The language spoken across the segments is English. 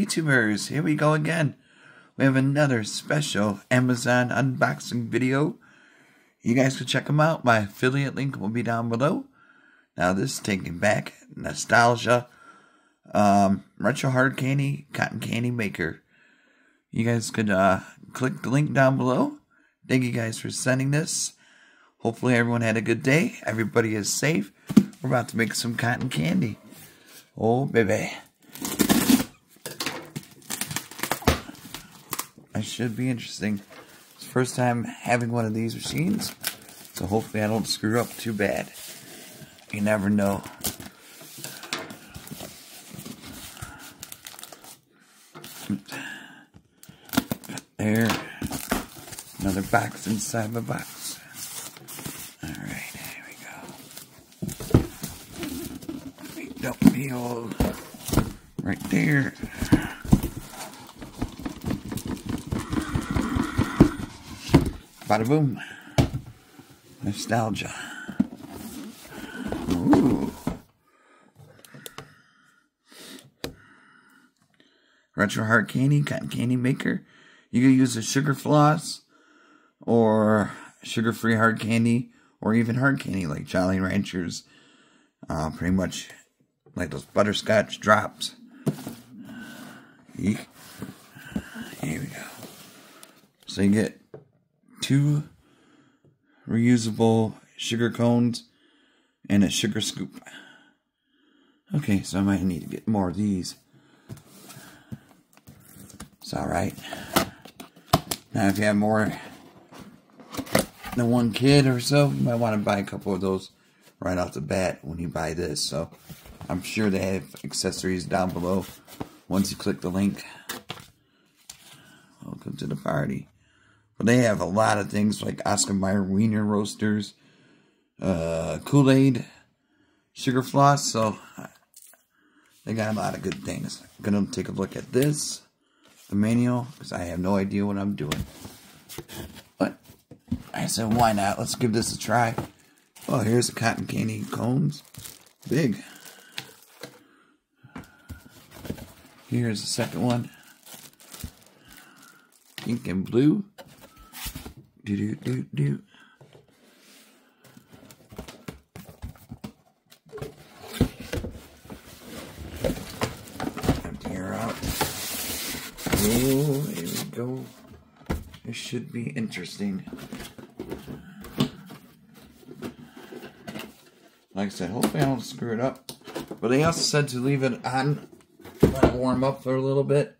YouTubers, here we go again. We have another special Amazon unboxing video. You guys can check them out. My affiliate link will be down below. Now this is taking back nostalgia. Retro hard candy, cotton candy maker. You guys could click the link down below. Thank you guys for sending this. Hopefully everyone had a good day. Everybody is safe. We're about to make some cotton candy. Oh baby. That should be interesting. It's the first time having one of these machines, so hopefully I don't screw up too bad. You never know. There. Another box inside my box. Alright, here we go. Don't feel right there. Bada boom. Nostalgia. Ooh. Retro hard candy, cotton candy maker. You can use a sugar floss or sugar-free hard candy or even hard candy like Jolly Ranchers. Pretty much like those butterscotch drops. GEEK. Here we go. So you get 2 reusable sugar cones and a sugar scoop. Okay, so I might need to get more of these. It's alright. Now if you have more than one kid or so, you might want to buy a couple of those right off the bat when you buy this. So I'm sure they have accessories down below once you click the link. Welcome to the party. But they have a lot of things like Oscar Mayer Wiener Roasters, Kool-Aid, sugar floss, so they got a lot of good things. I'm going to take a look at this, the manual, because I have no idea what I'm doing. But I said, why not? Let's give this a try. Oh, here's the cotton candy cones. Big. Here's the second one. Pink and blue. Do. Empty her out. Oh, here we go. This should be interesting. Like I said, hopefully I don't screw it up. But they also said to leave it on, let it warm up for a little bit,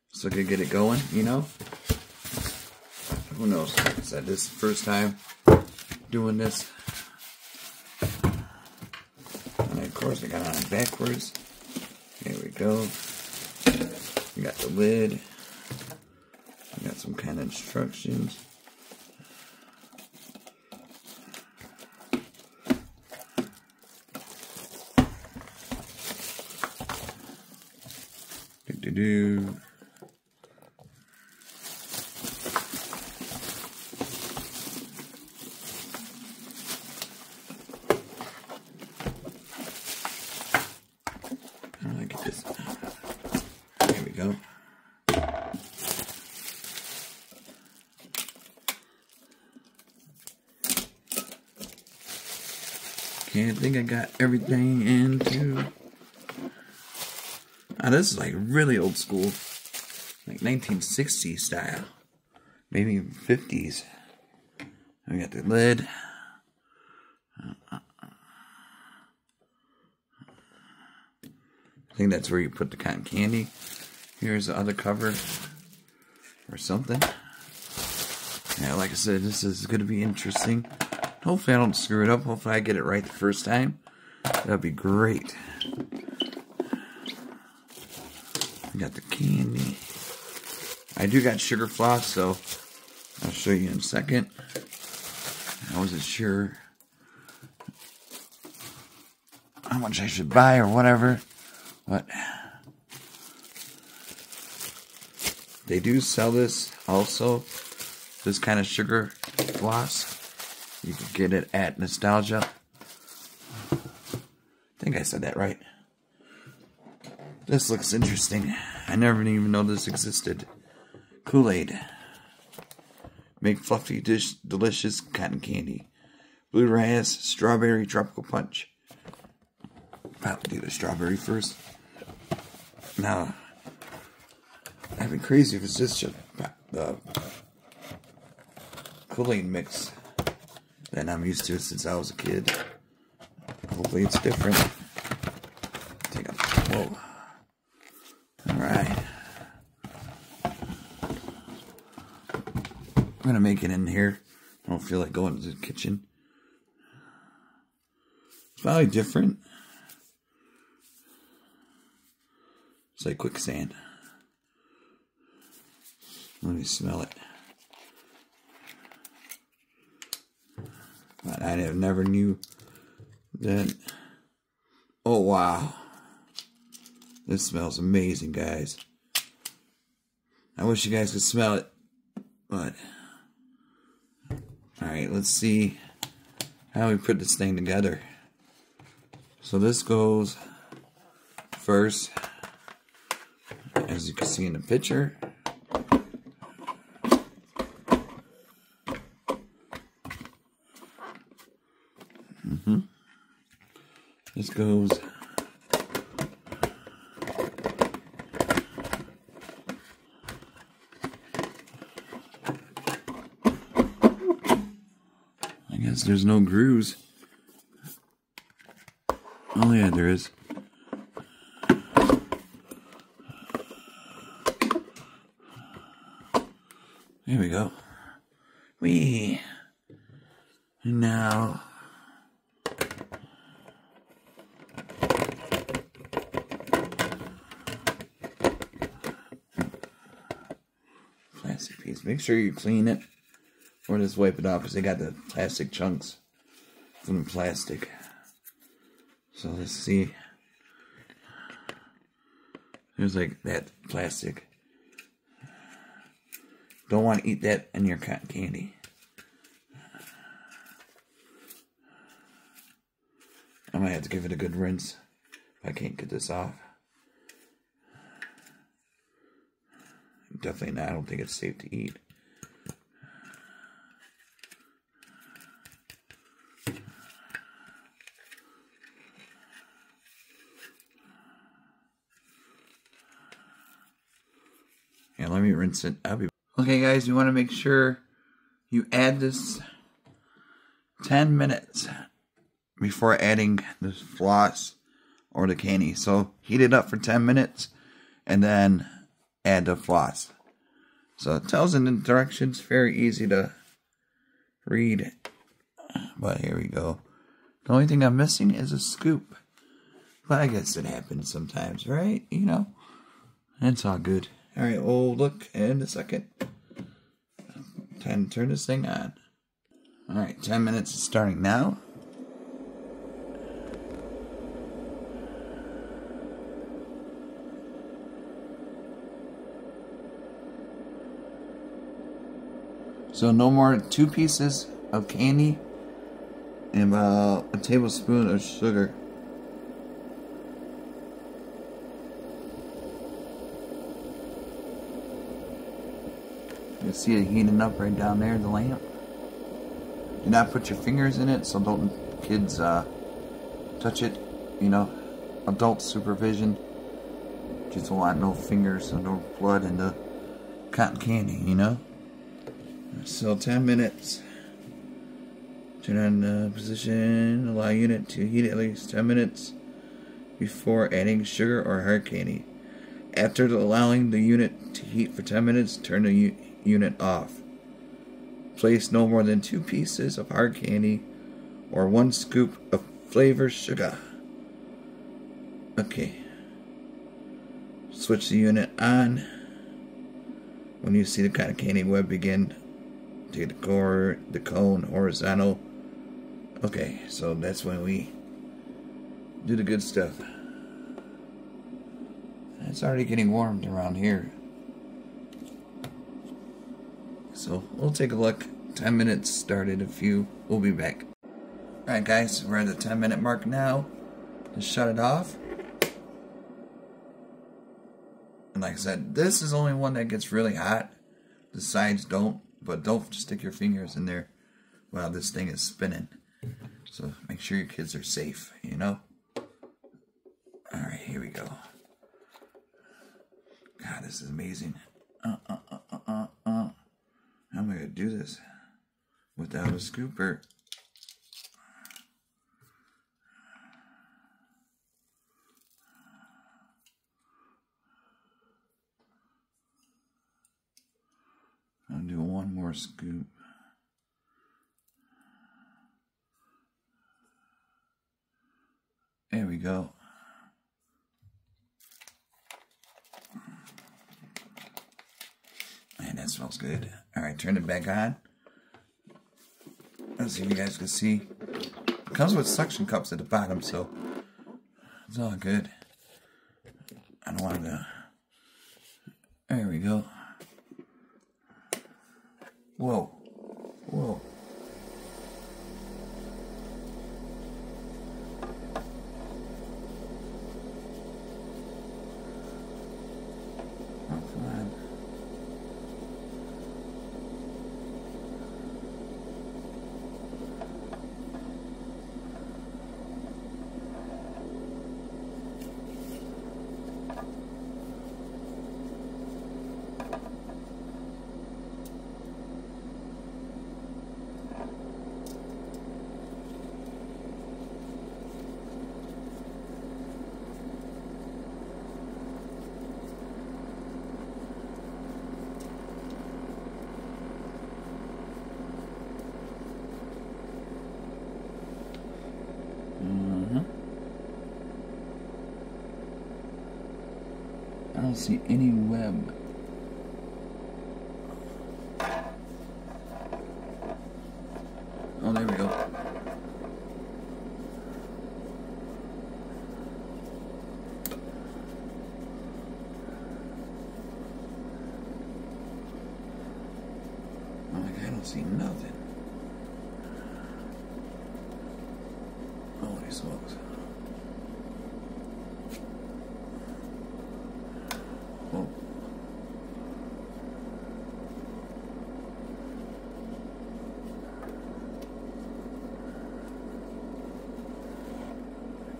so I could get it going, you know? Who knows? Like I said, this is the first time doing this. And of course I got it on backwards. Here we go. We got the lid. We got some kind of instructions. Do. Look at this. There we go. Okay, I think I got everything into. Now this is like really old school, like 1960s style, maybe even 50s. We got the lid. I think that's where you put the cotton candy. Here's the other cover or something. Yeah, like I said, this is going to be interesting. Hopefully I don't screw it up. Hopefully I get it right the first time. That'd be great. I got the candy. I do got sugar floss, so I'll show you in a second. I wasn't sure how much I should buy or whatever, but they do sell this also, this kind of sugar floss. You can get it at Nostalgia. I think I said that right. This looks interesting. I never even know this existed. Kool-Aid. Make fluffy, delicious cotton candy. Bluegrass, strawberry, tropical punch. Probably do the strawberry first. Now, that'd be crazy if it's just the Kool-Aid mix that I'm used to since I was a kid. Hopefully it's different. Take a whoa. Alright. I'm gonna make it in here. I don't feel like going to the kitchen. It's probably different. It's like quicksand. Let me smell it. But I never knew that. Oh wow. This smells amazing, guys. I wish you guys could smell it. But alright, let's see how we put this thing together. So this goes first, as you can see in the picture. This goes I guess there's no grooves. Oh yeah, there is. There we go. Whee! And now plastic piece. Make sure you clean it or just wipe it off because they got the plastic chunks from the plastic. So let's see. There's like that plastic. Don't want to eat that in your cotton candy. I might have to give it a good rinse if I can't get this off. Definitely not. I don't think it's safe to eat. Yeah, let me rinse it. Okay, guys, you want to make sure you add this 10 minutes before adding the floss or the candy. So heat it up for 10 minutes and then add the floss. So it tells in the directions, very easy to read. But here we go. The only thing I'm missing is a scoop. But I guess it happens sometimes, right? You know, it's all good. Alright, we'll look in a second. Time to turn this thing on. Alright, 10 minutes is starting now. So no more 2 pieces of candy and about a tablespoon of sugar. You see it heating up right down there, the lamp. Do not put your fingers in it, so don't kids touch it. You know, adult supervision. Just don't want no fingers or no blood in the cotton candy, you know. So 10 minutes. Turn on the position. Allow unit to heat at least 10 minutes before adding sugar or hard candy. After allowing the unit to heat for 10 minutes, turn the unit off. Place no more than 2 pieces of hard candy or 1 scoop of flavored sugar. Okay. Switch the unit on. When you see the cotton candy web begin, take the cone horizontal. Okay, so that's when we do the good stuff. It's already getting warmed around here. So we'll take a look. 10 minutes started. We'll be back. Alright guys, we're at the 10-minute mark now. Just shut it off. And like I said, this is only one that gets really hot. The sides don't, but don't stick your fingers in there while this thing is spinning. So make sure your kids are safe, you know? Alright, here we go. God, this is amazing. How am I going to do this without a scooper? I'll do one more scoop. There we go. Man, that smells good. Alright, turn it back on. Let's see if you guys can see. It comes with suction cups at the bottom, so it's all good. I don't want to. There we go. Whoa. Whoa. Oh, come on. I don't see any web. Oh, there we go. Oh, I don't see nothing. Holy smokes. Oh.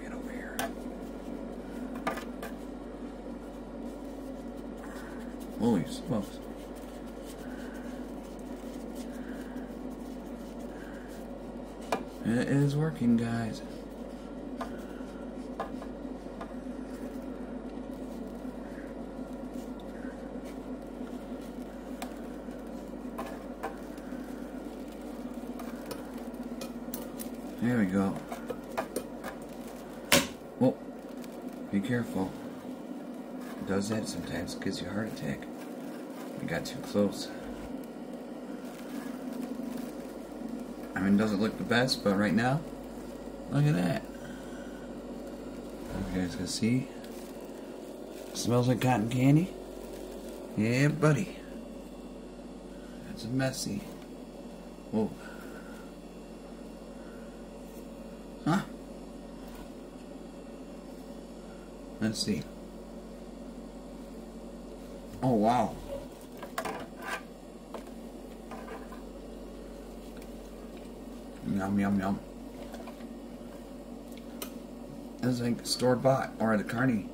Get over here. Holy smokes. It is working, guys. There we go. Whoa. Be careful. It does that sometimes. It gives you a heart attack. We got too close. I mean, it doesn't look the best, but right now, look at that. You guys can see. Smells like cotton candy. Yeah, buddy. That's messy. Whoa. Huh? Let's see. Oh, wow. Yum, yum, yum. It's like store-bought or at a carny.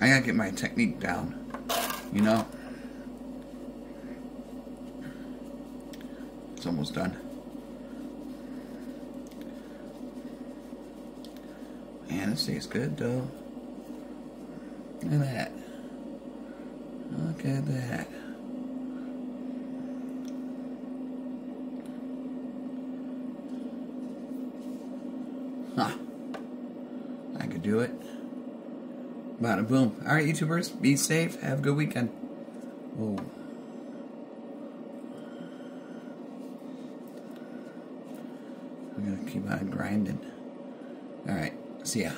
I gotta get my technique down, you know? It's almost done. Man, this tastes good though. Look at that. Look at that. Huh. I could do it. Bada boom. Alright, YouTubers, be safe. Have a good weekend. Whoa. I'm gonna keep on grinding. Alright, see ya.